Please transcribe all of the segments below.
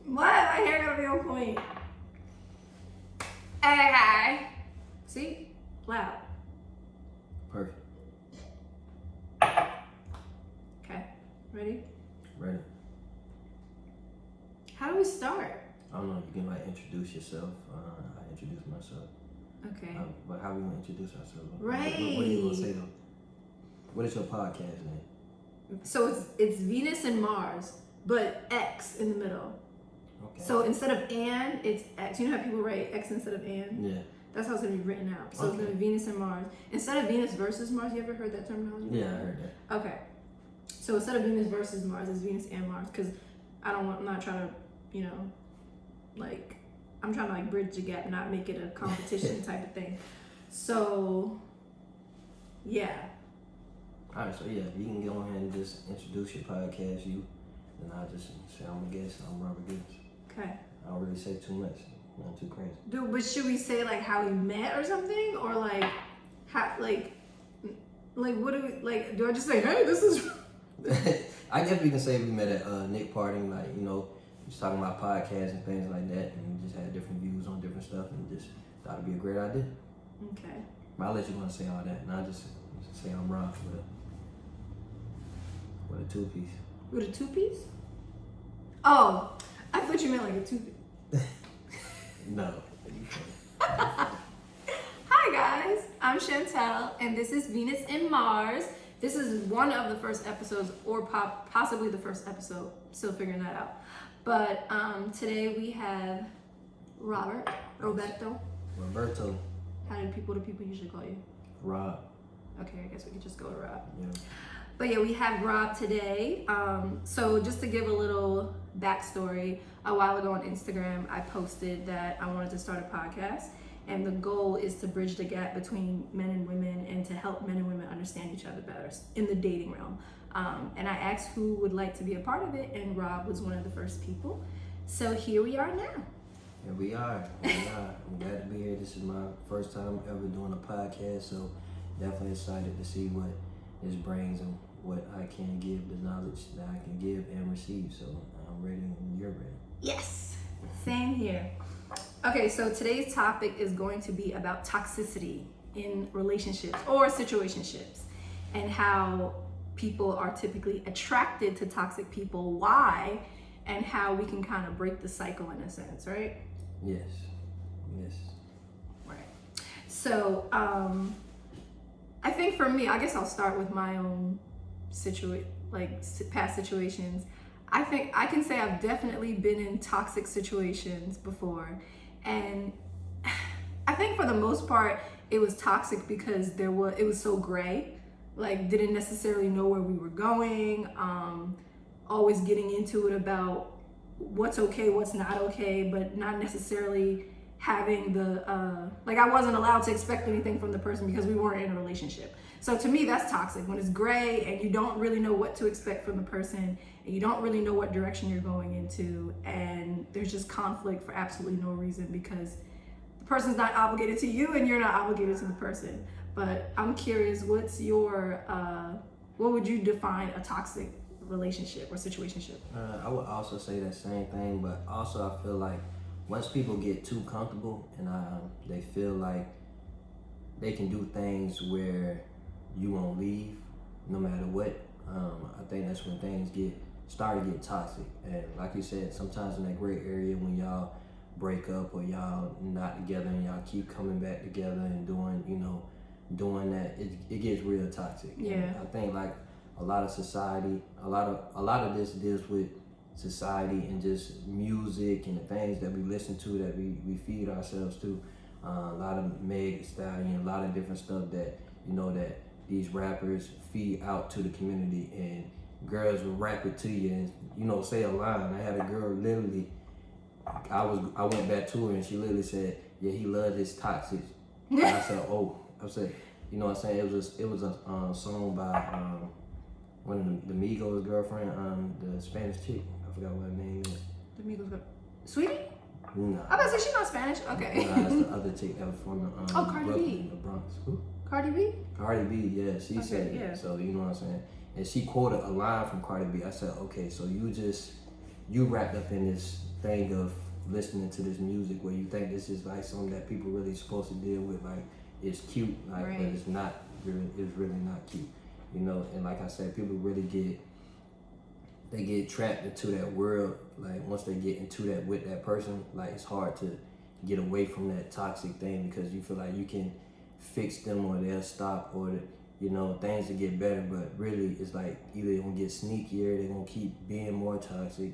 What? My hair gotta be on point. Okay. See? Loud. Perfect. Okay. Ready? Ready. How do we start? I don't know. You can like introduce yourself. I introduce myself. Okay. But how we gonna introduce ourselves? Right. What are you gonna say though? What is your podcast name? So it's Venus and Mars, but X in the middle. Okay. So instead of and, it's X. You know how people write X instead of and? Yeah. That's how it's gonna be written out. So It's gonna be Venus and Mars. Instead of Venus versus Mars, you ever heard that terminology? Yeah, I heard that. Okay. So instead of Venus versus Mars, it's Venus and Mars. Because I'm not trying to, I'm trying to bridge the gap, not make it a competition type of thing. So, yeah. All right, so yeah, you can go ahead and just introduce your podcast, and I'll just say I'm a guest. I'm Robert Gibbs. Okay. I don't really say too much. Not too crazy. Dude, but should we say how we met or something, or how what do we Do I just say, hey, this is? I guess we can say we met at Nick Party, just talking about podcasts and things like that, and we just had different views on different stuff, and just thought it'd be a great idea. Okay. But I'll let you want to say all that, and I'll just say I'm Rob with a two-piece. With a two-piece? Oh, I thought you meant a two-piece. No. Hi guys, I'm Shantel, and this is Venus and Mars. This is one of the first episodes, or possibly the first episode. Still figuring that out. But today we have Roberto. How do people usually call you? Rob. Okay, I guess we could just go to Rob. Yeah. But yeah, we have Rob today. So just to give a little backstory, a while ago on Instagram, I posted that I wanted to start a podcast. And the goal is to bridge the gap between men and women and to help men and women understand each other better in the dating realm. And I asked who would like to be a part of it, and Rob was one of the first people. So here we are now. Here we are. I'm glad to be here. This is my first time ever doing a podcast, so definitely excited to see what this brings and what I can give, the knowledge that I can give and receive. So I'm ready and you're ready. Yes, same here. Okay, so today's topic is going to be about toxicity in relationships or situationships, and how people are typically attracted to toxic people, why, and how we can kind of break the cycle in a sense, right? Yes. Right. So, I think for me, I guess I'll start with my own past situations. I think I can say I've definitely been in toxic situations before, and I think for the most part it was toxic because it was so gray, didn't necessarily know where we were going, always getting into it about what's okay, what's not okay, but not necessarily having the I wasn't allowed to expect anything from the person because we weren't in a relationship. So to me, that's toxic, when it's gray and you don't really know what to expect from the person, and you don't really know what direction you're going into, and there's just conflict for absolutely no reason because the person's not obligated to you and you're not obligated to the person. But I'm curious, what's your what would you define a toxic relationship or situationship? I would also say that same thing, but also I feel like once people get too comfortable and they feel like they can do things where you won't leave no matter what, I think that's when things start to get toxic. And like you said, sometimes in that gray area when y'all break up or y'all not together and y'all keep coming back together and doing that, it gets real toxic. Yeah. And I think a lot of society, a lot of this deals with society and just music and the things that we listen to, that we feed ourselves to. A lot of Meg Thee Stallion, a lot of different stuff that that these rappers feed out to the community, and girls will rap it to you and say a line. I had a girl literally, I went back to her and she literally said, yeah, he loved his toxic. And I said, you know what I'm saying? It was a song by one of the Migos' girlfriend, the Spanish chick. I forgot what her name is. The Migos girl, Sweetie? No. I was about to say she's not Spanish. Okay. No, that's the other chick that was from Cardi Brooklyn, B. the Bronx. Who? Cardi B? Cardi B, yeah. She said it. Yeah. So you know what I'm saying? And she quoted a line from Cardi B. I said, okay, so you just you wrapped up in this thing of listening to this music where you think this is like something that people really supposed to deal with, like it's cute, like Right. but it's not really, it's really not cute, you know. And like I said, people really get trapped into that world. Like once they get into that with that person, like it's hard to get away from that toxic thing because you feel like you can fix them or they'll stop or you know things to get better, but really it's like either they're gonna get sneakier, they're gonna keep being more toxic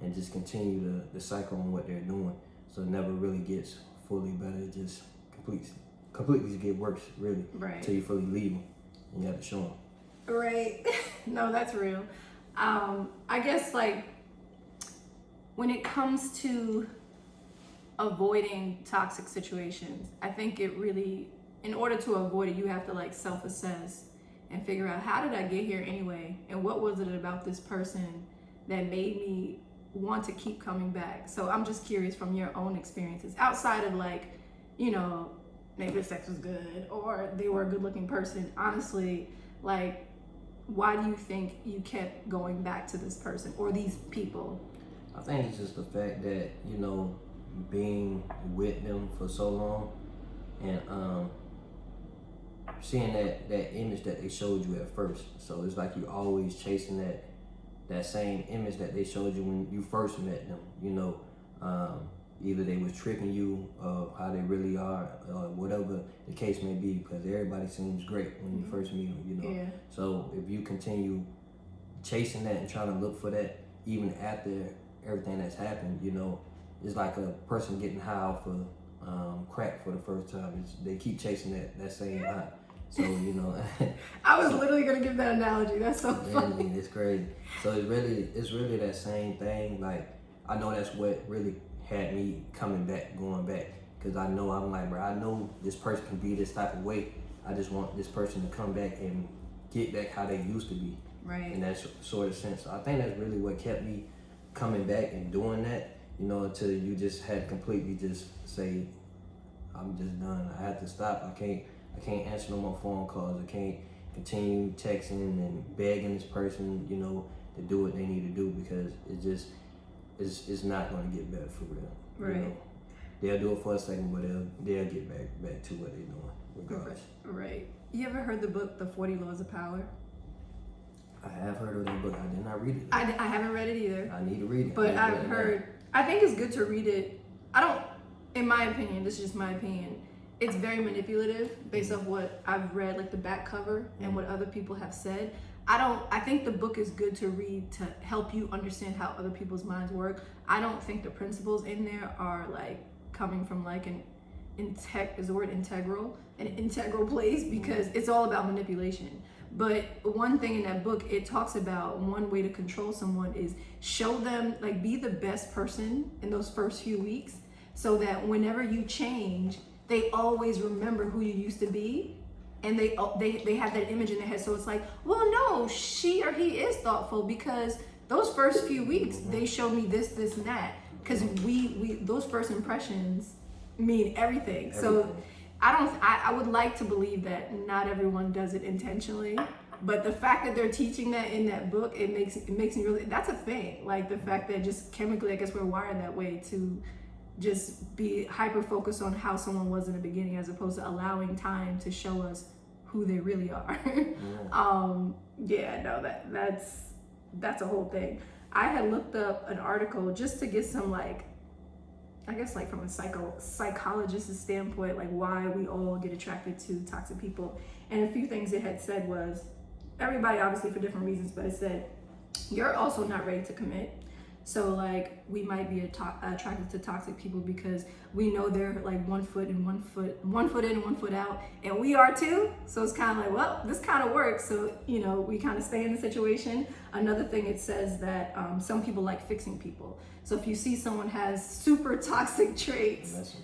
and just continue the cycle on what they're doing, so it never really gets fully better. It just completely get worse, really, Right. until you fully leave them and you have to show them. Right. No, that's real. I guess like when it comes to avoiding toxic situations, I think it really, in order to avoid it, you have to like self-assess and figure out how did I get here anyway, and what was it about this person that made me want to keep coming back. So I'm just curious from your own experiences outside of like, you know, maybe the sex was good or they were a good looking person. Honestly, like, why do you think you kept going back to this person or these people? I think it's just the fact that, you know, being with them for so long and seeing that image that they showed you at first. So it's like you always chasing that same image that they showed you when you first met them, you know. Either they was tricking you of how they really are, or whatever the case may be, because everybody seems great when you first meet them, you know. Yeah. So if you continue chasing that and trying to look for that, even after everything that's happened, you know, it's like a person getting high off of crack for the first time. They keep chasing that same high. So, you know. I was literally gonna give that analogy. That's so funny. It's crazy. So it's really that same thing. Like, I know that's what really had me going back. Because I know, I'm like, bro, I know this person can be this type of way. I just want this person to come back and get back how they used to be. Right. In that sort of sense. So I think that's really what kept me coming back and doing that, you know, until you just had to completely just say, I'm just done. I have to stop. I can't answer no more phone calls. I can't continue texting and begging this person, you know, to do what they need to do, because it's not going to get better for real. Right. You know? They'll do it for a second, but they'll get back to what they're doing regardless. Right. You ever heard the book, The 40 Laws of Power? I have heard of that book. I did not read it. I haven't read it either. I need to read it. But I've heard, I think it's good to read it. In my opinion, this is just my opinion, it's very manipulative based off what I've read, like the back cover and what other people have said. I think the book is good to read to help you understand how other people's minds work. I don't think the principles in there are like coming from like an integral place, because it's all about manipulation. But one thing in that book, it talks about one way to control someone is show them, like, be the best person in those first few weeks, so that whenever you change, they always remember who you used to be, and they have that image in their head. So it's like, well, no, she or he is thoughtful because those first few weeks they showed me this, and that, because we those first impressions mean everything. So I would like to believe that not everyone does it intentionally, but the fact that they're teaching that in that book, it makes me really, that's a thing. Like the fact that just chemically, I guess we're wired that way to just be hyper focused on how someone was in the beginning, as opposed to allowing time to show us who they really are. That's a whole thing. I had looked up an article just to get some, like, I guess like from a psychologist's standpoint, like why we all get attracted to toxic people. And a few things it had said was, everybody obviously for different reasons, but it said, you're also not ready to commit. So like we might be attracted to toxic people because we know they're like one foot in, one foot in, one foot out, and we are too. So it's kind of like, well, this kind of works. So, you know, we kind of stay in the situation. Another thing, it says that some people like fixing people. So if you see someone has super toxic traits,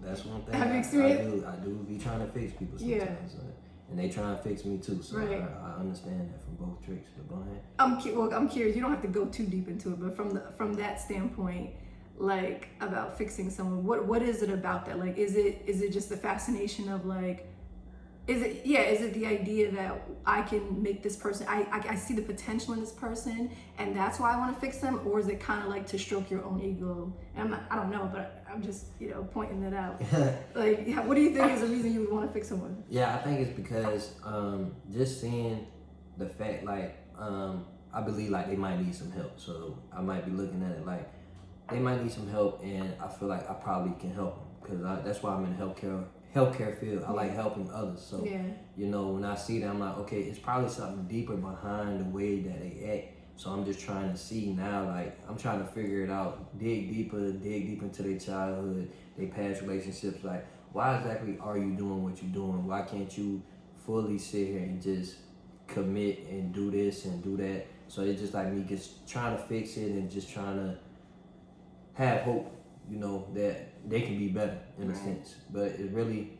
that's one thing. Have you experienced? I do be trying to fix people sometimes. Yeah. And they try and fix me too, so right. I understand that from both tricks. But go ahead. I'm curious. You don't have to go too deep into it, but from that standpoint, like about fixing someone, what is it about that? Like, is it just the fascination of like, Is it the idea that I can make this person, I see the potential in this person and that's why I want to fix them? Or is it kind of like to stroke your own ego? And I don't know, but I'm just, pointing it out. Like, what do you think is the reason you would want to fix someone? Yeah, I think it's because just seeing the fact, like, I believe like they might need some help. So I might be looking at it like they might need some help, and I feel like I probably can help them because that's why I'm in the healthcare field. I like helping others. So when I see that, I'm like, okay, it's probably something deeper behind the way that they act. So I'm just trying to see now, like I'm trying to figure it out, dig deeper into their childhood, their past relationships. Like, why exactly are you doing what you're doing? Why can't you fully sit here and just commit and do this and do that? So it's just like me just trying to fix it and just trying to have hope, that they can be better in a sense. But it's really,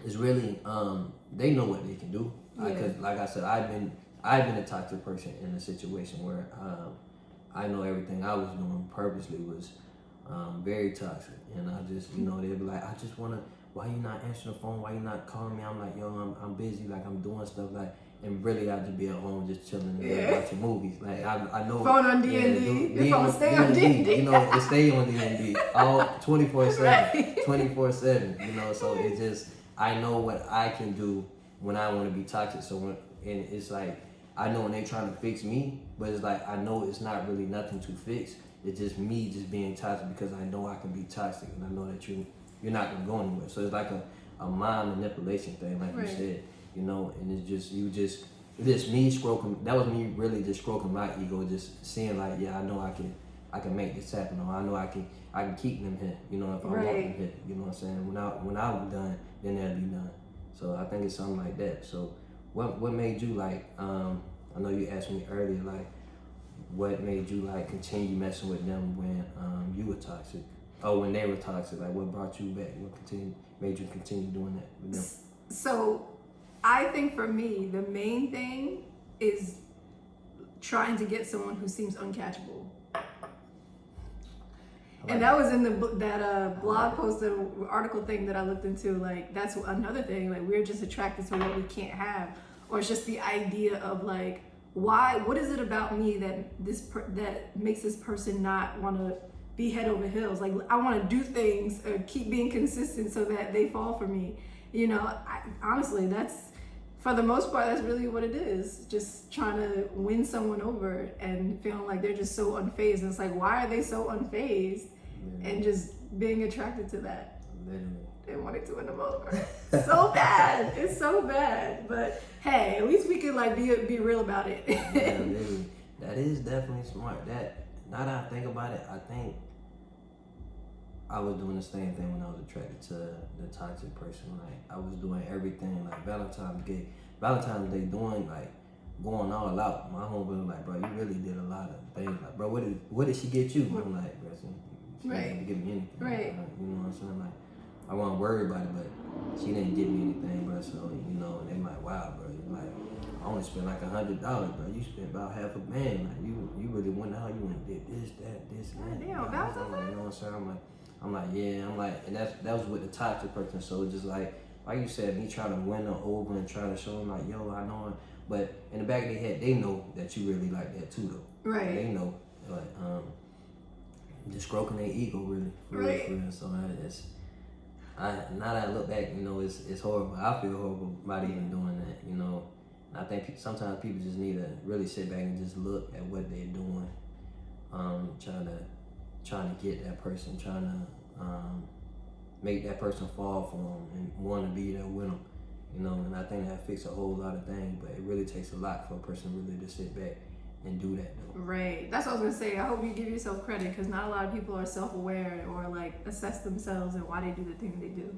they know what they can do. Because, like I said, I've been a toxic person in a situation where I know everything I was doing purposely was very toxic, and I just, they'd be like, I just wanna, why you not answering the phone? Why you not calling me? I'm like, yo, I'm busy, like I'm doing stuff, like, and really I just be at home just chilling and watching movies. Like I know phone on D&D, your phone stay on D&D. It stay on D&D all 24/7, 24/7. So it's just I know what I can do when I want to be toxic. So and it's like I know when they trying to fix me, but it's like I know it's not really nothing to fix. It's just me just being toxic because I know I can be toxic, and I know that you're not gonna go anywhere. So it's like a mind manipulation thing, like you said. And it's just me stroking. That was me really just stroking my ego, just seeing like, yeah, I know I can make this happen, or I know I can keep them here. If I want them here, you know what I'm saying. When I'm done, then they'll be done. So I think it's something like that. So what made you like? I know you asked me earlier, like, what made you like continue messing with them when you were toxic? Oh, when they were toxic, like what brought you back? What made you continue doing that with them? So I think for me, the main thing is trying to get someone who seems uncatchable. And that was in that blog post, the article thing that I looked into. Like, that's another thing. Like, we're just attracted to what we can't have, or it's just the idea of like, what is it about me that that makes this person not want to be head over heels? Like, I want to do things or keep being consistent so that they fall for me. Honestly, that's, for the most part, that's really what it is. Just trying to win someone over and feeling like they're just so unfazed. And it's like, why are they so unfazed? And just being attracted to that. And wanting to win them over. So bad. It's so bad. But hey, at least we can like be real about it. That is definitely smart. That, now that I think about it, I think I was doing the same thing when I was attracted to the toxic person. Like, I was doing everything, like Valentine's Day doing, like, going all out. My homeboy was like, bro, you really did a lot of things. Like, bro, what did she get you? I'm like, bro, she didn't give me anything. Right. You know what I'm saying? Like, I wasn't worried about it, but she didn't give me anything, bro. So, and they like, wow, bro. You're like, I only spent like $100, bro. You spent about half a band. Like, you really went out. You went and did this, that, this, and that. Damn, Valentine's Day? You know what I'm saying? I'm like, yeah, and that was with the toxic person. So it's just like you said, me trying to win them over and trying to show them like, yo, I know it. But in the back of their head, they know that you really like that too, though. Right. And they know, like, just stroking their ego, really. For real. So now that I look back, it's horrible. I feel horrible about even doing that, And I think sometimes people just need to really sit back and just look at what they're doing, trying to get that person, trying to make that person fall for them and want to be there with them, and I think that fixes a whole lot of things, but it really takes a lot for a person really to sit back and do that though. Right. That's what I was gonna say. I hope you give yourself credit, because not a lot of people are self-aware or like assess themselves and why they do the thing they do.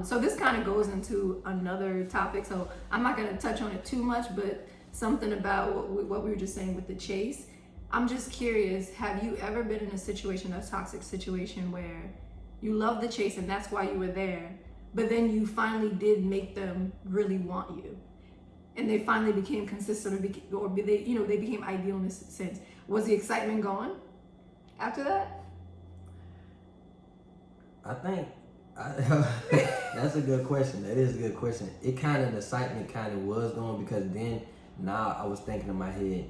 So this kind of goes into another topic, so I'm not gonna touch on it too much, but something about what we were just saying with the chase. I'm just curious, have you ever been in a toxic situation where you love the chase and that's why you were there, but then you finally did make them really want you, and they finally became consistent, or they became ideal in this sense? Was the excitement gone after that? I think That's a good question. That is a good question. It kind of, the excitement kind of was going, because then now I was thinking in my head,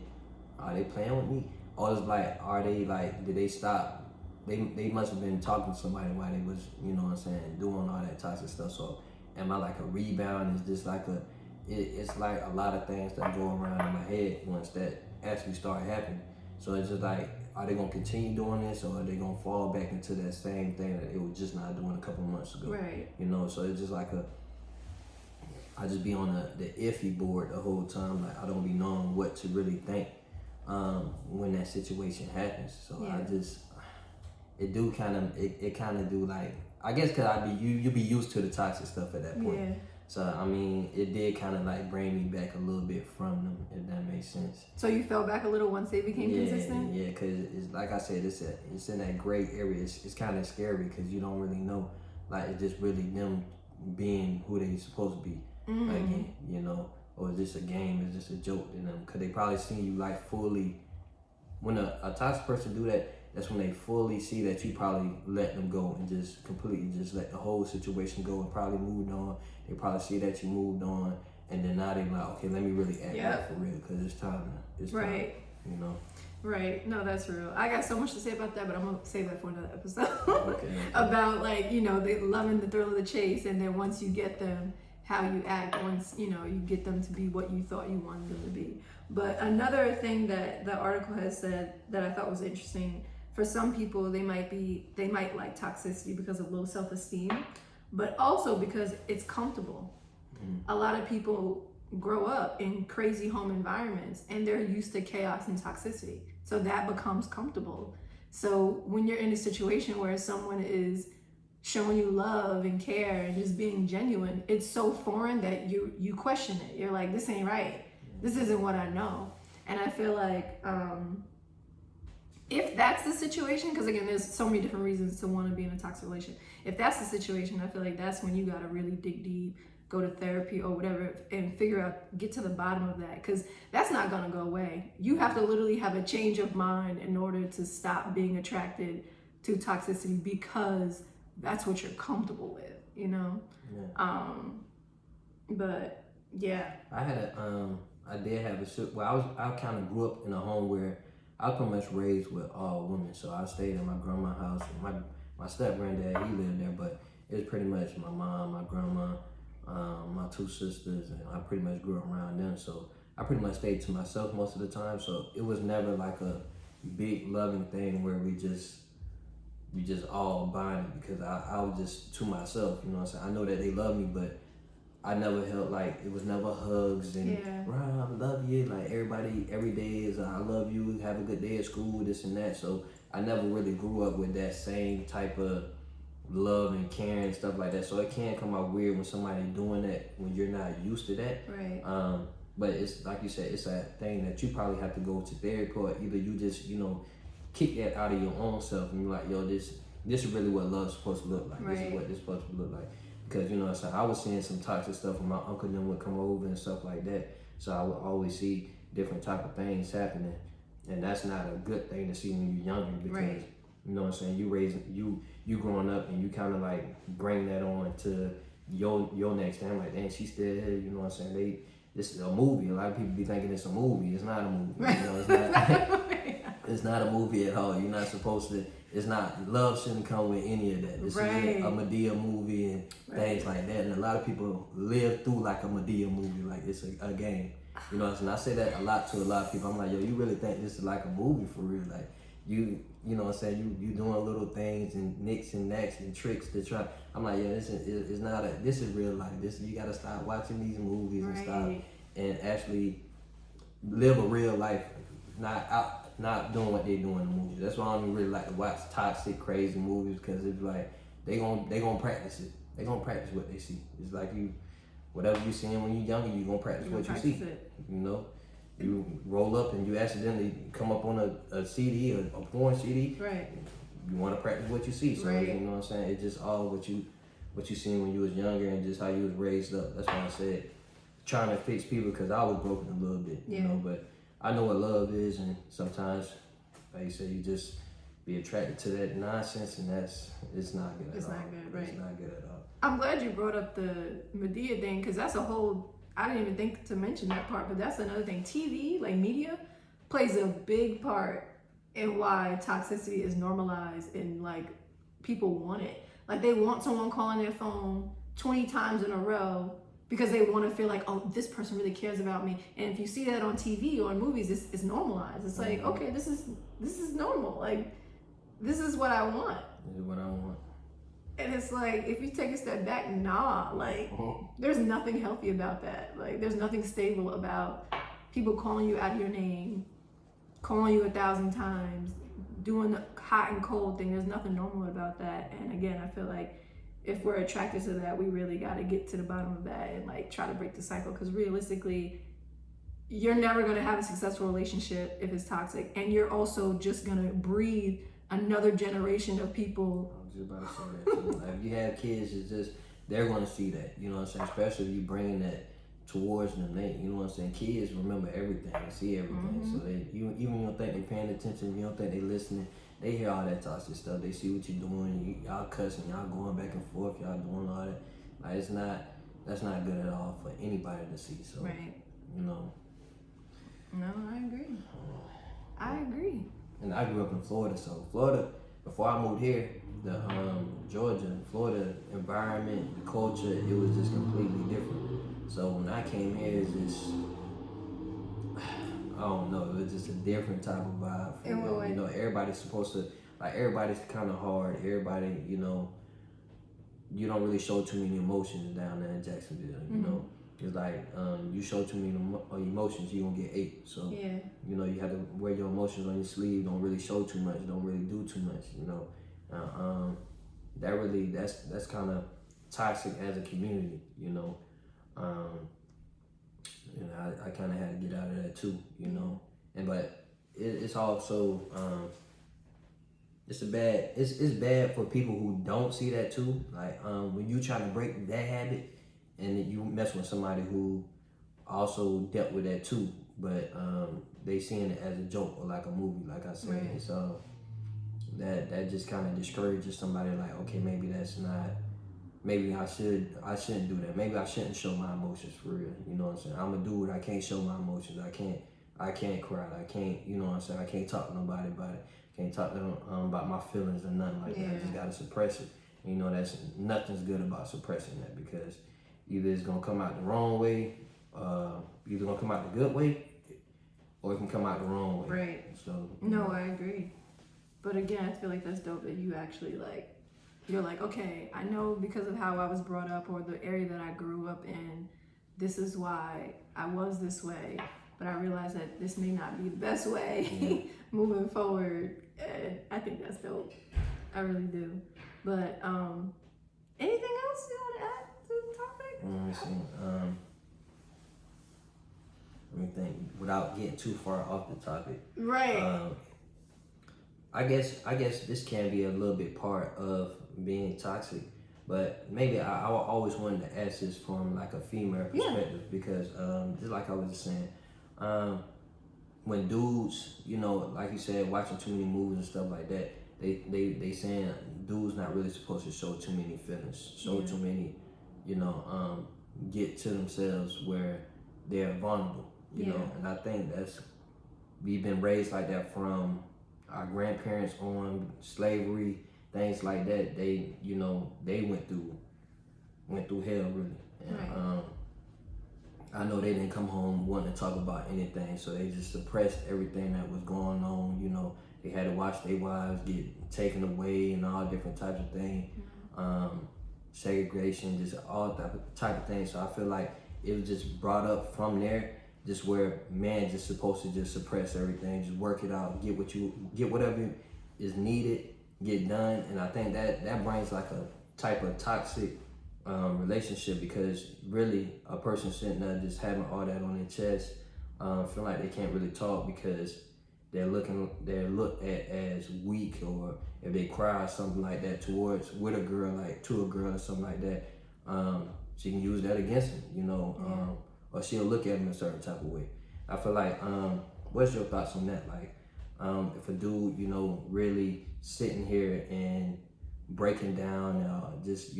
are they playing with me? Or it's like, are they like, did they stop? They must have been talking to somebody while they was, you know what I'm saying, doing all that toxic stuff. So am I like a rebound? Is this like it's like a lot of things that go around in my head once that actually start happening. So it's just like, are they gonna continue doing this, or are they gonna fall back into that same thing that it was just not doing a couple months ago? Right. You know, so it's just like I just be on the iffy board the whole time. Like I don't be knowing what to really think when that situation happens. So Yeah. it do kind of, it kind of do like, I guess because you be used to the toxic stuff at that point. Yeah. So I mean, it did kind of like bring me back a little bit from them, if that makes sense. So you fell back a little once they became consistent? Yeah, because it's like I said, it's in that gray area. It's kind of scary because you don't really know. Like it's just really them being who they supposed to be. Again, you know, or is this a game? Is this a joke to them? Because they probably seen you like fully. When a toxic person do that, that's when they fully see that you probably let them go and just completely just let the whole situation go and probably moved on. They probably see that you moved on, and then now they like, okay, let me really act out for real, because it's time. It's time, you know. Right. No, that's real. I got so much to say about that, but I'm gonna save that for another episode. Okay. About like, you know, they loving the thrill of the chase, and then once you get them, how you act once, you know, you get them to be what you thought you wanted them to be. But another thing that the article has said that I thought was interesting, for some people they might like toxicity because of low self-esteem, but also because it's comfortable. A lot of people grow up in crazy home environments and they're used to chaos and toxicity, so that becomes comfortable. So when you're in a situation where someone is showing you love and care and just being genuine, it's so foreign that you question it. You're like, this ain't right. This isn't what I know. And I feel like if that's the situation, because again, there's so many different reasons to want to be in a toxic relationship. If that's the situation, I feel like that's when you got to really dig deep, go to therapy or whatever, and figure out, get to the bottom of that, because that's not going to go away. You have to literally have a change of mind in order to stop being attracted to toxicity, because that's what you're comfortable with, you know? Yeah. But yeah. I did have I kind of grew up in a home where I was pretty much raised with all women. So I stayed in my grandma's house. My step granddad, he lived there, but it was pretty much my mom, my grandma, my two sisters, and I pretty much grew up around them. So I pretty much stayed to myself most of the time. So it was never like a big loving thing where we just all bonded, because I was just to myself, you know what I'm saying? I know that they love me, but I never felt like, it was never hugs and Rob, I love you. Like everybody, every day is I love you, have a good day at school, this and that. So I never really grew up with that same type of love and caring and stuff like that. So it can come out weird when somebody doing that when you're not used to that. Right. But it's like you said, it's a thing that you probably have to go to therapy, or either you just, you know, kick that out of your own self and be like, yo, this is really what love's supposed to look like. Right. This is what this is supposed to look like. Because, you know, so I was seeing some toxic stuff when my uncle and them would come over and stuff like that. So I would always see different type of things happening. And that's not a good thing to see when you're younger, because, you know what I'm saying, you growing up and you kind of like bring that on to your next time. Like, damn, she's still here, you know what I'm saying? This is a movie. A lot of people be thinking it's a movie. It's not a movie. You know, it's not. It's not a movie at all. You're not supposed to. It's not. Love shouldn't come with any of that. This is a Medea movie and things like that. And a lot of people live through like a Medea movie, like it's a game. You know, and I say that a lot to a lot of people. I'm like, yo, you really think this is like a movie for real? Like you know what I'm saying? You doing little things and nicks and knacks and tricks to try. I'm like, yeah, this is not a. This is real life. You gotta stop watching these movies and stop and actually live a real life, not doing what they do in the movies. That's why I don't really like to watch toxic, crazy movies, because it's like they gonna practice it. They gonna practice what they see. It's like whatever you seeing when you're younger, you gonna practice what you see. You know, you roll up and you accidentally come up on a CD or a porn CD. Right. You want to practice what you see. So you know what I'm saying. It's just all what you seen when you was younger and just how you was raised up. That's why I said trying to fix people, because I was broken a little bit. You know, but I know what love is, and sometimes, like you say, you just be attracted to that nonsense, and it's not good It's at all. not good, right? It's not good at all. I'm glad you brought up the Medea thing, because that's a whole, I didn't even think to mention that part, but that's another thing. TV, like media, plays a big part in why toxicity is normalized and like people want it. Like they want someone calling their phone 20 times in a row because they want to feel like, oh, this person really cares about me. And if you see that on TV or in movies, it's normalized. It's like, okay, this is normal. Like, this is what I want. This is what I want. And it's like, if you take a step back, nah, like, there's nothing healthy about that. Like, there's nothing stable about people calling you out of your name, calling you 1,000 times, doing the hot and cold thing. There's nothing normal about that. And again, I feel like if we're attracted to that, we really got to get to the bottom of that and like try to break the cycle. Because realistically, you're never going to have a successful relationship if it's toxic. And you're also just going to breed another generation of people. I was just about to say that too. Like, if you have kids, it's just, they're going to see that. You know what I'm saying? Especially if you bringing that towards them. You know what I'm saying? Kids remember everything, they see everything. So even you don't think they're paying attention, you don't think they're listening, they hear all that toxic stuff. They see what you're doing, y'all cussing, y'all going back and forth, y'all doing all that. Like, that's not good at all for anybody to see. So, right. You know. No, I agree. And I grew up in Florida, so Florida, before I moved here, the Georgia, Florida environment, the culture, it was just completely different. So when I came here, it's just, I don't know, it was just a different type of vibe. You know, everybody's supposed to, like, everybody's kind of hard. Everybody, you know, you don't really show too many emotions down there in Jacksonville, you know. It's like, you show too many emotions, you're gonna get ate. So, you know, you have to wear your emotions on your sleeve, don't really show too much, don't really do too much, you know. That's kind of toxic as a community, you know. You know, I kind of had to get out of that too, you know. But it's also, it's bad for people who don't see that too. Like, when you try to break that habit, and you mess with somebody who also dealt with that too, but they seeing it as a joke or like a movie, like I said. Right. So that just kind of discourages somebody. Like, okay, maybe that's not. Maybe I shouldn't do that. Maybe I shouldn't show my emotions for real. You know what I'm saying? I'm a dude. I can't show my emotions. I can't cry. I can't. You know what I'm saying? I can't talk to nobody about it. Can't talk to them about my feelings or nothing like that. I just gotta suppress it. And, you know, that's nothing's good about suppressing that, because either it's gonna come out the wrong way, either gonna come out the good way, or it can come out the wrong way. Right. So no, I agree. But again, I feel like that's dope that you actually like, you're like, okay, I know because of how I was brought up or the area that I grew up in, this is why I was this way. But I realize that this may not be the best way moving forward. And I think that's dope. I really do. But anything else you want to add to the topic? Let me see. Let me think. Without getting too far off the topic. Right. I guess this can be a little bit part of being toxic, but maybe I always wanted to ask this from like a female perspective, because just like I was just saying, when dudes, you know, like you said, watching too many movies and stuff like that, they saying dudes not really supposed to show too many feelings, show too many, you know, get to themselves where they're vulnerable, you know. And I think we've been raised like that from our grandparents on, slavery, things like that. They, you know, they went through hell really. And I know they didn't come home wanting to talk about anything, so they just suppressed everything that was going on. You know, they had to watch their wives get taken away and all different types of things, segregation, just all type of things. So I feel like it was just brought up from there, just where man just supposed to just suppress everything, just work it out, get whatever is needed, get done. And I think that brings like a type of toxic relationship, because really a person sitting there just having all that on their chest, feel like they can't really talk because they're looked at as weak, or if they cry or something like that with a girl, like to a girl or something like that, she can use that against them, you know, or she'll look at them a certain type of way. I feel like, what's your thoughts on that? Like, if a dude, really sitting here and breaking down, just,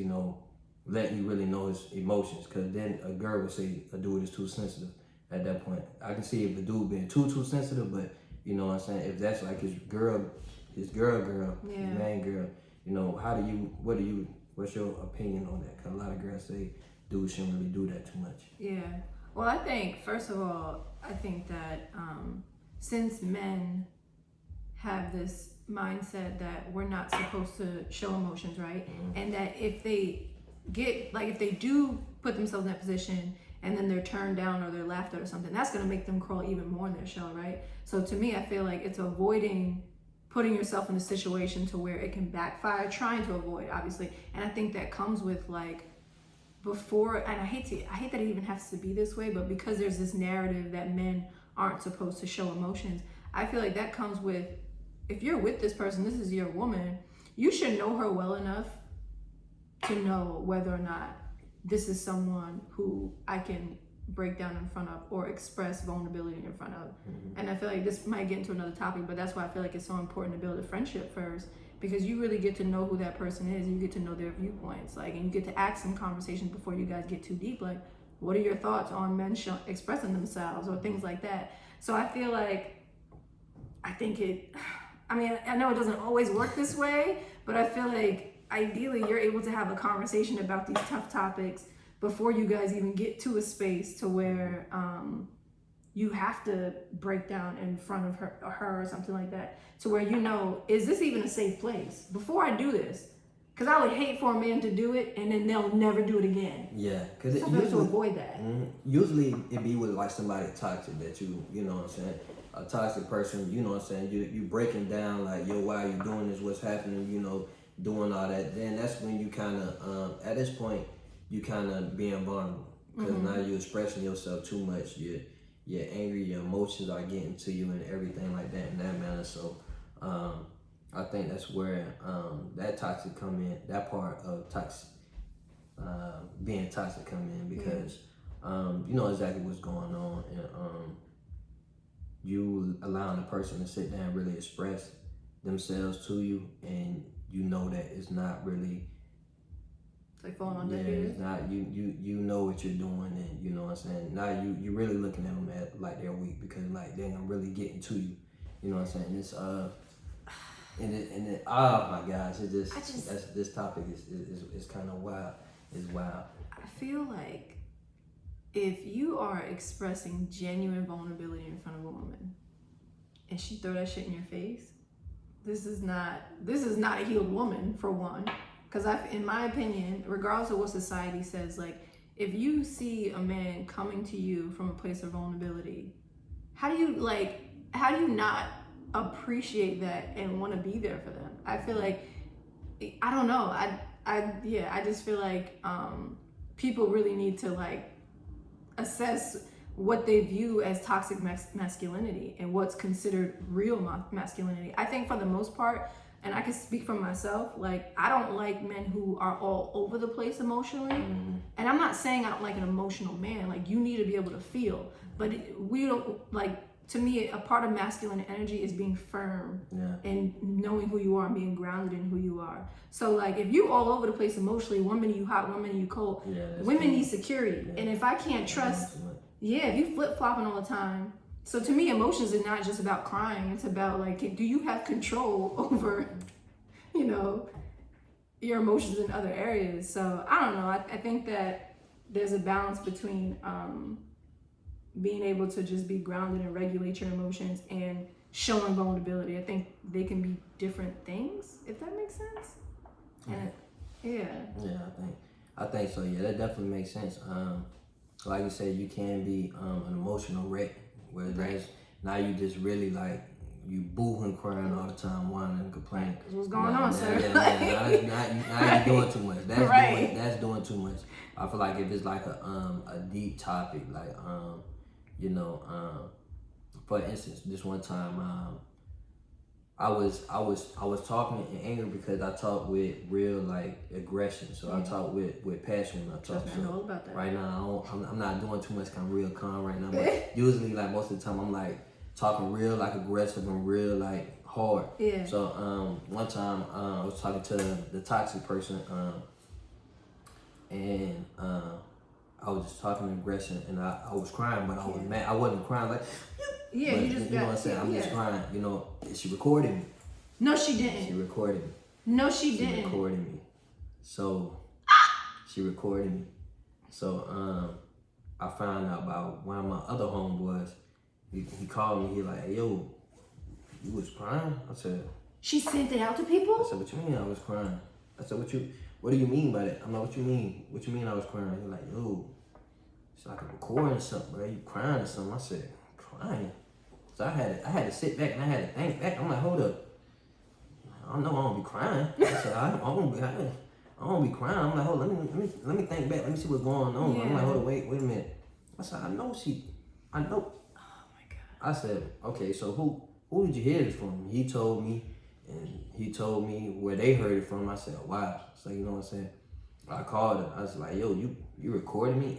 letting you really know his emotions, because then a girl would say a dude is too sensitive at that point. I can see if a dude being too sensitive, but you know what I'm saying, if that's like his girl, his main girl, what's your opinion on that? Because a lot of girls say dudes shouldn't really do that too much. Yeah. Well, I think, first of all, I think that since men have this mindset that we're not supposed to show emotions, right? Mm-hmm. And that if they do put themselves in that position and then they're turned down or they're laughed at or something, that's going to make them crawl even more in their shell, right? So to me, I feel like it's avoiding putting yourself in a situation to where it can backfire, trying to avoid, obviously. And I think that comes with before, and I hate that it even has to be this way, but because there's this narrative that men aren't supposed to show emotions, I feel like that comes with, if you're with this person, this is your woman, you should know her well enough to know whether or not this is someone who I can break down in front of or express vulnerability in front of. Mm-hmm. And I feel like this might get into another topic, but that's why I feel like it's so important to build a friendship first, because you really get to know who that person is. You get to know their viewpoints, and you get to ask some conversations before you guys get too deep. Like, what are your thoughts on men expressing themselves or things like that? So I feel like, I know it doesn't always work this way, but I feel like ideally you're able to have a conversation about these tough topics before you guys even get to a space to where you have to break down in front of her or something like that, to where is this even a safe place before I do this? Because I would hate for a man to do it and then they'll never do it again. Yeah, because usually to avoid that. Mm-hmm. Usually it be with like somebody toxic that you know what I'm saying, a toxic person. You know what I'm saying, you breaking down like, yo, why are you doing this? What's happening? Doing all that. Then that's when you kind of at this point you kind of being vulnerable, because now you're expressing yourself too much. You're angry. Your emotions are getting to you and everything like that in that manner. So I think that's where that toxic come in. That part of toxic, being toxic come in, because you know exactly what's going on, and you allowing the person to sit down and really express themselves to you, and you know that it's not really. It's like falling on deaf ears. It's not, you know what you're doing, and you know what I'm saying. Now you're really looking at them like they're weak, because like they're really getting to you. You know what I'm saying. It's and oh my gosh, this topic is kind of wild. It's wild. I feel like if you are expressing genuine vulnerability in front of a woman and she throw that shit in your face, this is not a healed woman, for one. Because in my opinion, regardless of what society says, like, if you see a man coming to you from a place of vulnerability, how do you not appreciate that and want to be there for them? I feel like, I don't know. I just feel like people really need to assess what they view as toxic masculinity and what's considered real masculinity. I think for the most part, and I can speak for myself, I don't like men who are all over the place emotionally. Mm-hmm. And I'm not saying I don't like an emotional man. You need to be able to feel. But we don't, to me, a part of masculine energy is being firm and knowing who you are and being grounded in who you are. So, if you all over the place emotionally, one minute you hot, one minute you cold, women need security. Yeah. And if I can't trust, if you flip-flopping all the time. So to me, emotions are not just about crying. It's about do you have control over, your emotions in other areas? So I don't know. I think that there's a balance between being able to just be grounded and regulate your emotions and showing vulnerability. I think they can be different things, if that makes sense. And I think so. Yeah, that definitely makes sense. Like you said, you can be an emotional wreck. Whereas now you just really you boohooing, crying all the time, whining and complaining. What's going on, sir? Now you're doing too much. That's doing too much. I feel like if it's a deep topic, for instance, this one time, I was talking in anger because I talk with real aggression. So I talk with passion when I talk. I know about that. Right now I'm not doing too much, kind of real calm right now. But usually most of the time I'm talking real like aggressive and real like hard. Yeah. So one time I was talking to the toxic person, and I was just talking aggression, and I was crying, but I was mad. I wasn't crying like, yeah, but, you just know what I'm saying. I'm just crying. You know, she recorded me. No, she didn't. She recorded me. No, she didn't. She recorded me. So she recorded me. So I found out about one of my other homeboys. He called me. He like, hey, yo, you was crying? I said. She sent it out to people? I said, what you mean I was crying? I said, what do you mean by that? I'm like, what you mean? What you mean I was crying? He's like, yo, it's like a recording or something, bro. You crying or something? I said, crying? So I had to sit back and I had to think back. I'm like, hold up. I know I don't be crying. I said, I don't be crying. I'm like, hold on, let me think back. Let me see what's going on. Yeah. I'm like, hold on, wait a minute. I said, I know. Oh my God. I said, okay, so who did you hear this from? He told me, and he told me where they heard it from. I said, wow. So you know what I'm saying? I called her. I was like, yo, you recorded me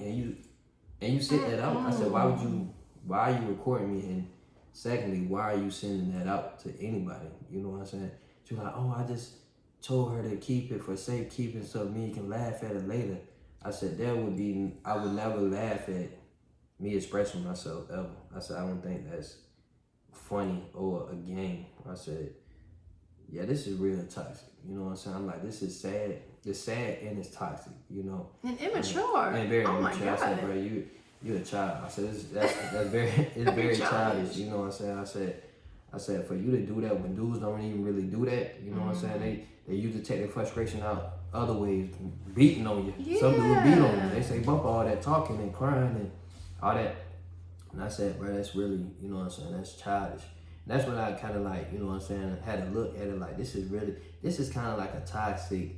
and you sent that out? I said, why are you recording me? And secondly, why are you sending that out to anybody? You know what I'm saying? She was like, oh, I just told her to keep it for safekeeping so me can laugh at it later. I said, I would never laugh at me expressing myself ever. I said, I don't think that's funny or a game. I said, yeah, this is real toxic. You know what I'm saying? I'm like, this is sad. It's sad and it's toxic, you know. And immature. And very immature. My God. I said, bro, you're a child. I said, that's very childish. You know what I'm saying? I said, for you to do that when dudes don't even really do that, you know what I'm saying? They usually take their frustration out other ways, beating on you. Yeah. Some dudes beat on you. They say, bump all that talking and crying and all that. And I said, bro, that's really, you know what I'm saying? That's childish. And that's when I kind of like, you know what I'm saying? Had to look at it like, this is kind of like a toxic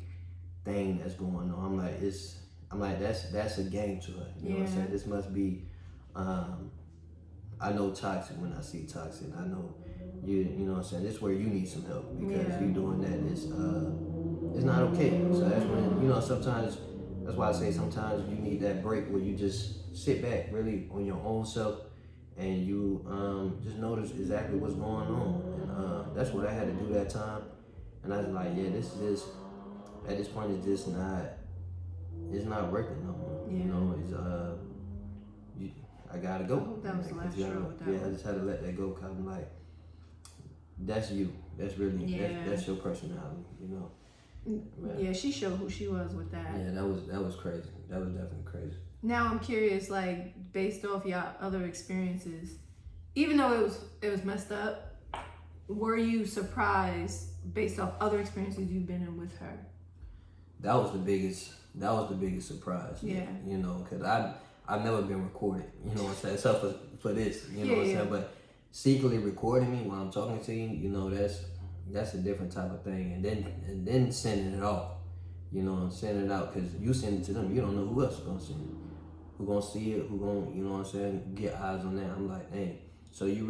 thing that's going on. I'm like, that's a game to her. You know what I'm saying? This must be, I know toxic when I see toxic. I know you know what I'm saying? This is where you need some help because you doing that it's not okay. So that's when, you know, sometimes, that's why I say sometimes you need that break where you just sit back really on your own self and you just notice exactly what's going on. And that's what I had to do that time. And I was like, yeah, this is, at this point, it's not working no more. Yeah. You know, I gotta go. I hope that was the last straw with that one. I just had to let that go because I'm like, that's you. That's really, that's your personality, you know. Man. Yeah, she showed who she was with that. Yeah, that was crazy. That was definitely crazy. Now I'm curious, like, based off y'all other experiences, even though it was messed up, were you surprised based off other experiences you've been in with her? That was the biggest surprise. Yeah. You know, because I've never been recorded. You know what I'm saying? Except for this. You know what I'm saying? But secretly recording me while I'm talking to you, you know, that's a different type of thing. And then sending it off. You know, sending it out because you send it to them. You don't know who else is gonna send it. Who gonna see it? Who gonna, you know what I'm saying? Get eyes on that. I'm like, dang. So you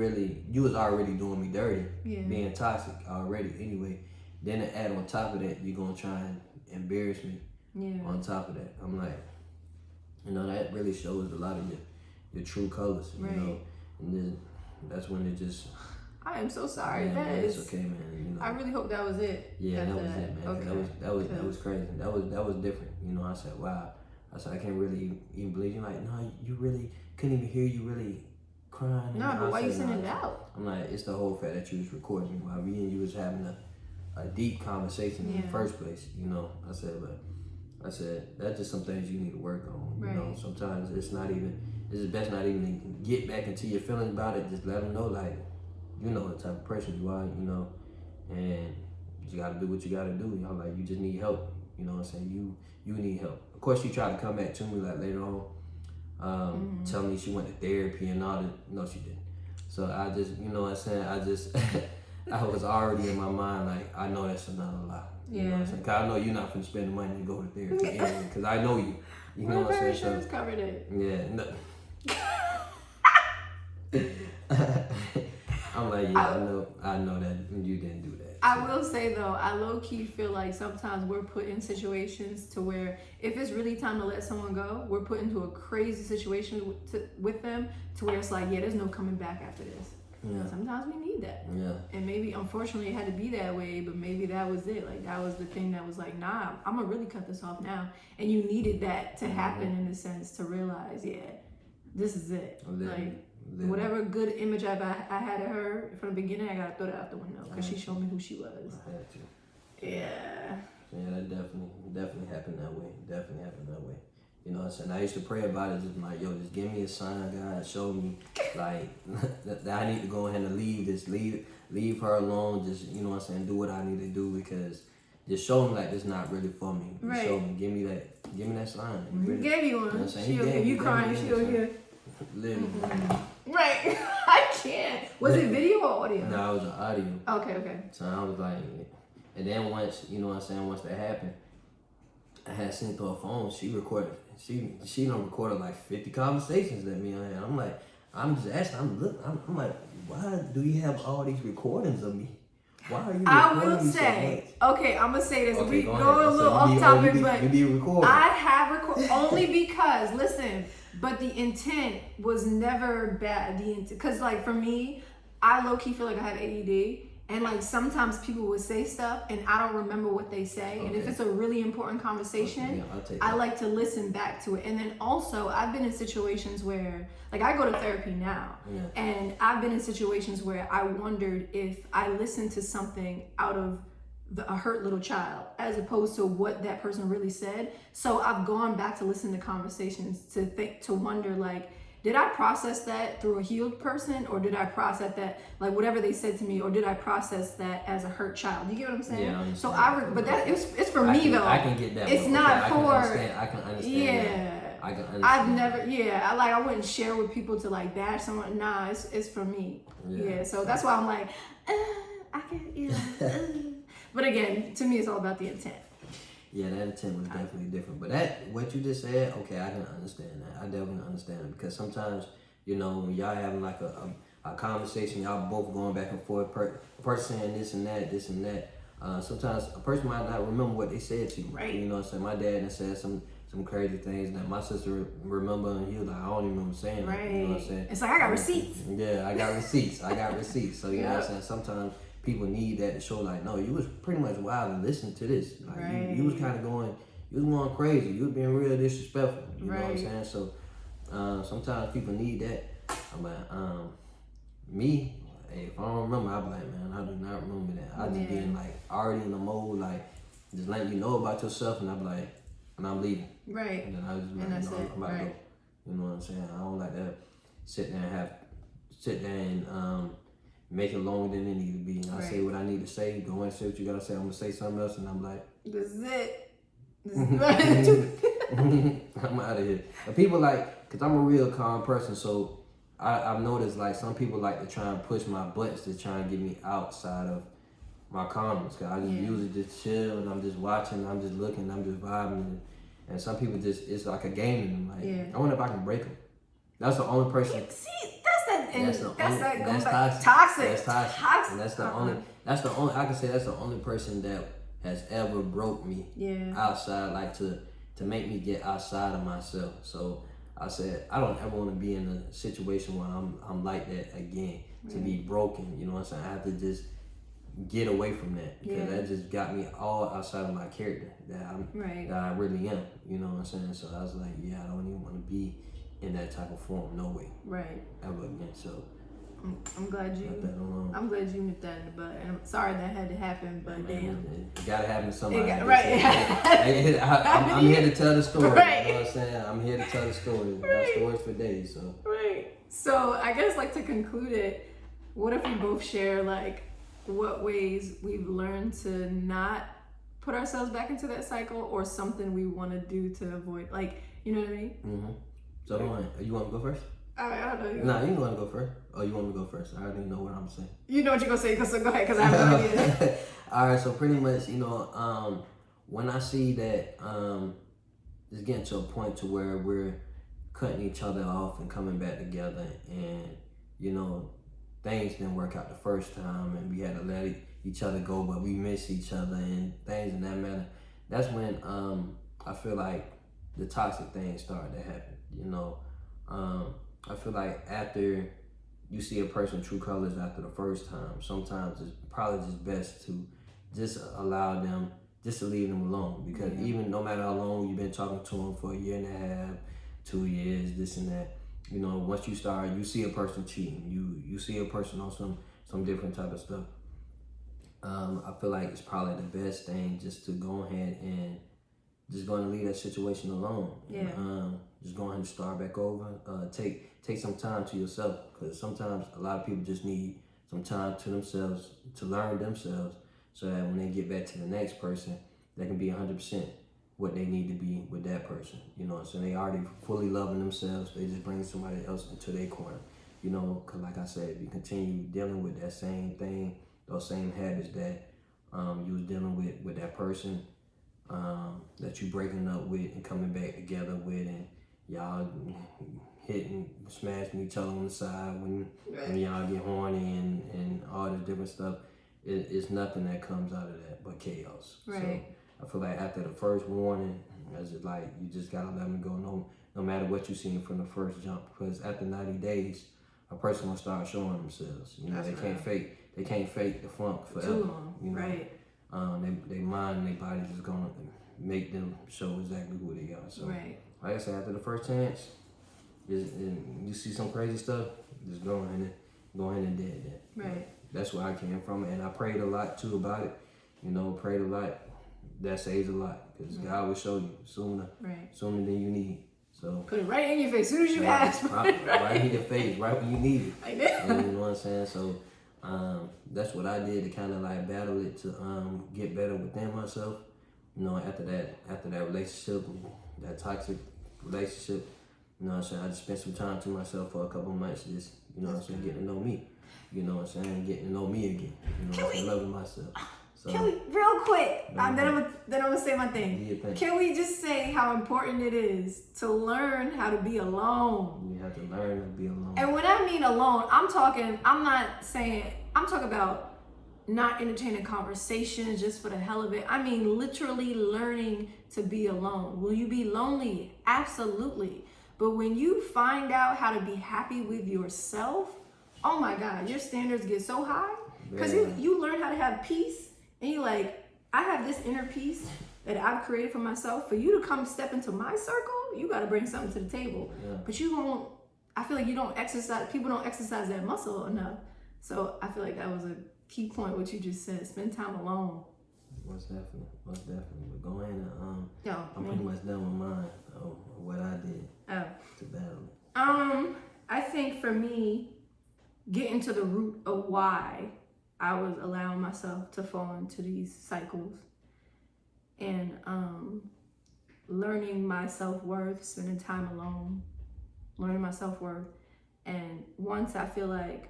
was already doing me dirty, being toxic already. Anyway, then to add on top of that, you're gonna try and embarrass me. Yeah. On top of that, I'm like, you know, that really shows a lot of your true colors. You know, and then that's when it just. I am so sorry. Yeah, man, it's okay, man. You know, I really hope that was it. Yeah, that was it, man. Okay. That was crazy. That was different. You know, I said, wow. I said, I can't really even believe you. Like, no, you really couldn't even hear you really crying. No, but why you sending it out? I'm like, it's the whole fact that you was recording me while me and you was having a deep conversation in the first place. You know, I said that's just some things you need to work on. You know, sometimes it's best not even to get back into your feelings about it. Just let them know, like, you know the type of person you are, you know, and you gotta do what you gotta do. You know, like, you just need help. You know what I'm saying? You need help. Of course, she tried to come back to me like later on, tell me she went to therapy and all that. No, she didn't. So I just, you know what I'm saying? I was already in my mind like, I know that's another lie. You know what I'm saying? Cause I know you're not gonna spend the money to go to therapy anyway. Cause I know you. You know what I'm saying? Insurance covered it. Yeah. No. I'm like, yeah, I know that you didn't do that. I will say though, I low-key feel like sometimes we're put in situations to where if it's really time to let someone go, we're put into a crazy situation with them to where it's like, yeah, there's no coming back after this. Yeah. Sometimes we need that. Yeah. And maybe, unfortunately, it had to be that way, but maybe that was it. Like, that was the thing that was like, nah, I'm gonna really cut this off now. And you needed that to happen in a sense to realize, yeah, this is it. Whatever good image I had of her from the beginning, I gotta throw that out the window because she showed me who she was. I had to. Yeah. Yeah, that definitely happened that way. Definitely happened that way. You know what I'm saying? I used to pray about it, just like, yo, just give me a sign, God, show me, like, that I need to go ahead and leave her alone, just, you know what I'm saying, do what I need to do, because just show me, like, this not really for me. Right. Show me, give me that sign. He gave you one. You know what I'm saying? You crying, she'll hear. Literally. Right. I can't. Was it video or audio? No, it was an audio. Okay. So I was like, and then once, you know what I'm saying, once that happened, I had seen through her phone, she recorded, she done recorded like 50 conversations that me and her had. I'm like, I'm just asking, I'm like, why do you have all these recordings of me? Why are you recording I will me say, so much? okay, I'm gonna say this. Okay, We go a little off topic, but you be recording. I have recorded only because, listen, but the intent was never bad. The intent, because like for me, I low key feel like I have ADD. And like sometimes people would say stuff and I don't remember what they say. Okay. And if it's a really important conversation, I like to listen back to it. And then also I've been in situations where, like, I go to therapy now. Yeah. And I've been in situations where I wondered if I listened to something out of a hurt little child as opposed to what that person really said. So I've gone back to listen to conversations to wonder, like, did I process that through a healed person, or did I process that, like, whatever they said to me, or did I process that as a hurt child? You get what I'm saying? Yeah, so but that it's for me though. I can get that. It's not for. I can understand. Yeah. I can understand. I've never. Yeah. I wouldn't share with people to like bash someone. Nah, it's for me. Yeah. So that's why I'm like, I can. You know. But again, to me, it's all about the intent. Yeah, that intent was definitely different. But what you just said, okay, I can understand that. I definitely understand it, because sometimes, you know, when y'all having like a conversation, y'all both going back and forth, a person saying this and that, sometimes a person might not remember what they said to you. Right. You know what I'm saying? My dad said some crazy things that my sister remember, and he was like, I don't even remember saying that. You know what I'm saying? It's like, I got receipts. Yeah, I got receipts. So, you know what I'm saying? Sometimes people need that to show, like, no, you was pretty much wild and listening to this. Like, you was kind of going crazy. You was being real disrespectful. You know what I'm saying? So, sometimes people need that. I'm like, me, hey, if I don't remember, I'll be like, man, I do not remember that. I just being like already in the mode, like, just letting you know about yourself, and I'm like, and I'm leaving. Right. And then I just be like, I'm about to go. You know what I'm saying? I don't like to sit there and make it longer than it need to be. I say what I need to say. Go and say what you gotta say. I'm gonna say something else, and I'm like, this is it. I'm out of here. And people like, cause I'm a real calm person, so I've noticed like some people like to try and push my buttons to try and get me outside of my calmness. Cause I just usually just chill, and I'm just watching, I'm just looking, I'm just vibing, and some people just, it's like a game in them. Like, I wonder if I can break them. That's the only person. See, that's toxic. And that's the only I can say that's the only person that has ever broke me outside, like to make me get outside of myself. So I said, I don't ever want to be in a situation where I'm like that again, to be broken. You know what I'm saying? I have to just get away from that, because that just got me all outside of my character that I really am. You know what I'm saying? So I was like, I don't even want to be in that type of form, no way, ever again. So I'm glad you nipped that in the bud. And I'm sorry that had to happen, but damn, it gotta happen to somebody. I'm here to tell the story. You know what I'm saying? I'm here to tell the story. Got stories for days. So I guess, like, to conclude it, what if we both share like what ways we've learned to not put ourselves back into that cycle, or something we want to do to avoid, like, you know what I mean? Mm-hmm. So you want to go first? I don't know. Nah, you want to go first. Oh, you want me to go first? I already know what I'm saying. You know what you're gonna say, so go ahead, because I have no idea. All right, so pretty much, you know, when I see that it's getting to a point to where we're cutting each other off and coming back together, and, you know, things didn't work out the first time, and we had to let each other go, but we miss each other and things in that matter. That's when I feel like the toxic things started to happen. You know, I feel like after you see a person true colors after the first time, sometimes it's probably just best to just allow them, just to leave them alone. Because even no matter how long you've been talking to them for a year and a half, 2 years, this and that, you know, once you see a person cheating, you see a person on some different type of stuff. I feel like it's probably the best thing just to go ahead and just go and leave that situation alone. Yeah. And, just go ahead and start back over. Take some time to yourself, because sometimes a lot of people just need some time to themselves, to learn themselves, so that when they get back to the next person, they can be 100% what they need to be with that person. You know, so they already fully loving themselves. They just bring somebody else into their corner. You know, because like I said, if you continue dealing with that same thing, those same habits that you was dealing with that person that you breaking up with and coming back together with, and y'all hitting, smashing each other on the side when y'all get horny and all this different stuff, it's nothing that comes out of that but chaos. Right. So I feel like after the first warning, it's just like you just gotta let them go. No matter what you seen from the first jump, because after 90 days, a person will start showing themselves. You know, they can't fake the funk forever. Too long. You know? Right. They mind and their body just gonna make them show exactly who they are. So, like I said, after the first chance, you see some crazy stuff, just go ahead and dead that. Right. That's where I came from, and I prayed a lot too about it. You know, prayed a lot. That saves a lot, because God will show you sooner than you need. So put it right in your face as soon as you ask. Right in your face, right when you need it. I know. You know what I'm saying? So that's what I did to kind of like battle it, to get better within myself. You know, after that relationship, that toxic relationship, you know what I'm saying, I just spent some time to myself for a couple months, just, you know what I'm saying, getting to know me. You know what I'm saying, getting to know me again. You know what I'm saying, loving myself. So, can we, real quick, then I'm gonna say my thing. Can we just say how important it is to learn how to be alone? You have to learn to be alone. And when I mean alone, I'm talking about not entertaining conversations just for the hell of it. I mean literally learning to be alone. Will you be lonely? Absolutely. But when you find out how to be happy with yourself, oh my God, your standards get so high. Because you learn how to have peace. And you're like, I have this inner peace that I've created for myself. For you to come step into my circle, you got to bring something to the table. Yeah. But I feel like people don't exercise that muscle enough. So I feel like that was a key point, what you just said. Spend time alone. Most definitely. But go ahead and, I'm pretty much done with mine, of what I did to battle it. I think for me, getting to the root of why I was allowing myself to fall into these cycles, and learning my self-worth, spending time alone, learning my self-worth. And once I feel like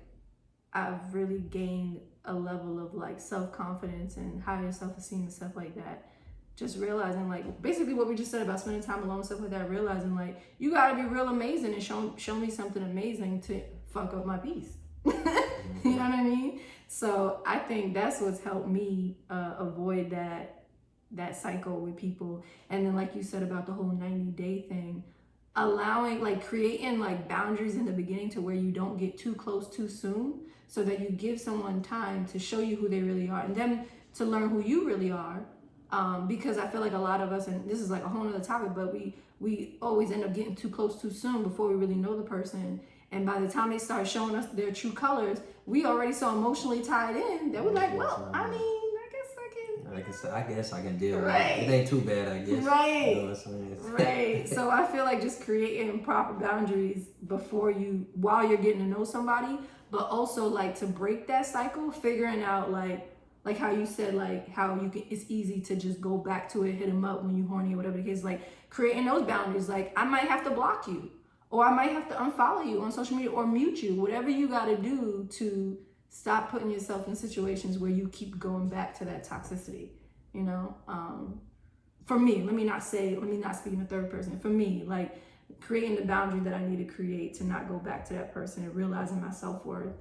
I've really gained a level of like self-confidence and higher self-esteem and stuff like that, just realizing like basically what we just said about spending time alone and stuff like that, realizing like you gotta be real amazing and show me something amazing to fuck up my peace. You know what I mean? So I think that's what's helped me avoid that cycle with people. And then like you said about the whole 90-day thing, creating like boundaries in the beginning to where you don't get too close too soon, so that you give someone time to show you who they really are and them to learn who you really are. Because I feel like a lot of us, and this is like a whole other topic, but we always end up getting too close too soon before we really know the person. And by the time they start showing us their true colors, we already so emotionally tied in that we're like, well, I mean, I guess I can deal with it. It ain't too bad, I guess. Right. You know what I'm saying? Right. So I feel like just creating proper boundaries while you're getting to know somebody, but also like to break that cycle, figuring out like how you said, like how it's easy to just go back to it, hit them up when you horny or whatever the case, like creating those boundaries. Like I might have to block you, or I might have to unfollow you on social media or mute you, whatever you got to do to stop putting yourself in situations where you keep going back to that toxicity, you know? For me, let me not speak in the third person. For me, like creating the boundary that I need to create to not go back to that person, and realizing my self-worth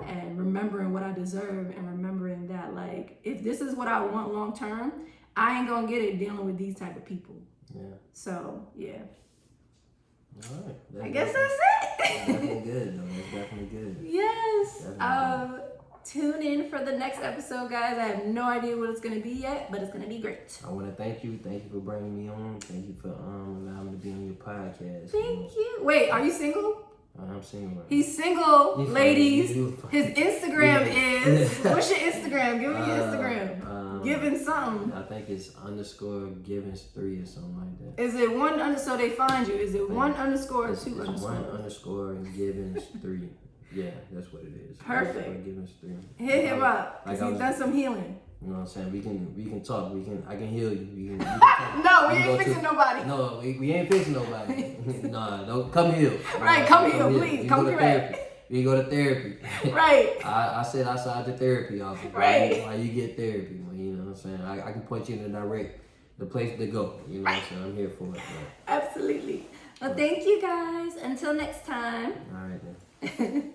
and remembering what I deserve, and remembering that like, if this is what I want long-term, I ain't gonna get it dealing with these type of people. Yeah. So, yeah. All right. I guess that's That's definitely good, though. That's definitely good. Yes. Definitely. Tune in for the next episode, guys. I have no idea what it's gonna be yet, but it's gonna be great. I want to thank you. Thank you for bringing me on. Thank you for allowing me to be on your podcast. Thank you. Wait, are you single? I'm single. Right? He's single, You ladies. funny. His Instagram is. What's your Instagram? Give me your Instagram. Giving something. I think it's _givens3 or something like that. Is it one so they find you? Is it one underscore or It's two underscore? _ and givens3. Yeah, that's what it is. Perfect. Givens3. Hit him up. Cause he's done some healing. You know what I'm saying? We can talk. I can heal you. We can No, we ain't fixing nobody. No, we ain't fixing nobody. Nah, don't come heal. Right, come heal, please. Come correct. We go to therapy. Right. I sit outside the therapy office. Right. While you get therapy, you know what I'm saying? I can point you in the place to go. You know what I'm saying? I'm here for it. Absolutely. Well, thank you guys. Until next time. All right then.